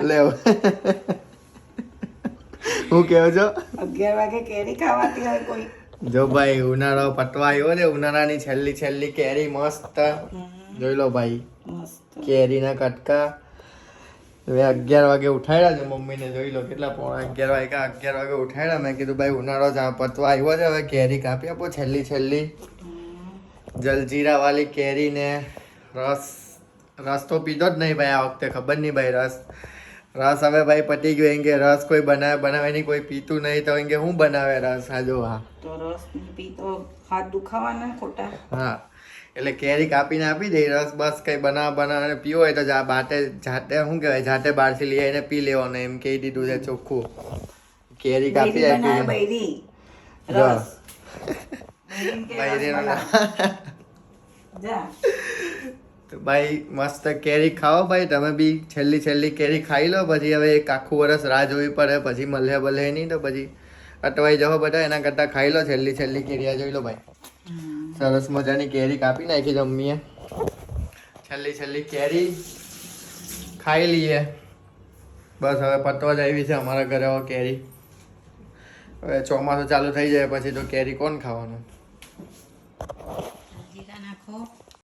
લે હું કેવું છો 11 વાગે કેરી ખાવાતી હોય કોઈ જો ભાઈ ઉનાળો પતવા આવ્યો છે ઉનાળાની છેલ્લી કેરી મસ્ત જોઈ લો ભાઈ મસ્ત કેરીના કટકા હવે 11 વાગે ઉઠાડ્યા છે મમ્મીને જોઈ લો કેટલા પોણા 11 વાગે ઉઠાડ્યા મેં કીધું ભાઈ ઉનાળો પતવા આવ્યો છે હવે કેરી કાપી આપો છેલ્લી જલજીરા વાળી કેરી ને રસ તો પીધો જ નહીં ભાઈ આ વખતે ખબર નહીં ભાઈ રસ હવે ભાઈ પતી ગયો એમ કે રસ કોઈ બનાવે નહીં કોઈ પીતું નહીં તો એમ કે હું બનાવે રસ આ જો હા તો રસ પીતો હાથ દુખાવાના ખોટા હા એટલે કેરી કાપીને આપી દે રસ બસ કઈ બનાવને પીવો હોય તો જાતે શું કહેવાય જાતે બહારથી લઈ આવીને પી લેવાનો એમ કહી દીધું છે ચોખ્ખું કેરી કાપી આપી બૈરી રસ તો ભાઈ મસ્ત કેરી ખાઓ ભાઈ તમે બી છેલ્લી કેરી ખાઈ લો પછી હવે એક આખું વર્ષ રાહ જોવી પડે પછી મળે નહીં તો પછી અટવાઈ જાઓ બધા એના કરતાં ખાઈ લો છેલ્લી કેરી જોઈ લો ભાઈ સરસ મજાની કેરી કાપી નાખી જમીએ છેલ્લી કેરી ખાઈ લઈએ બસ હવે પતવા જ આવી છે અમારા ઘરે હવે કેરી હવે ચોમાસું ચાલુ થઈ જાય પછી તો કેરી કોણ ખાવાનું જીરા નાખો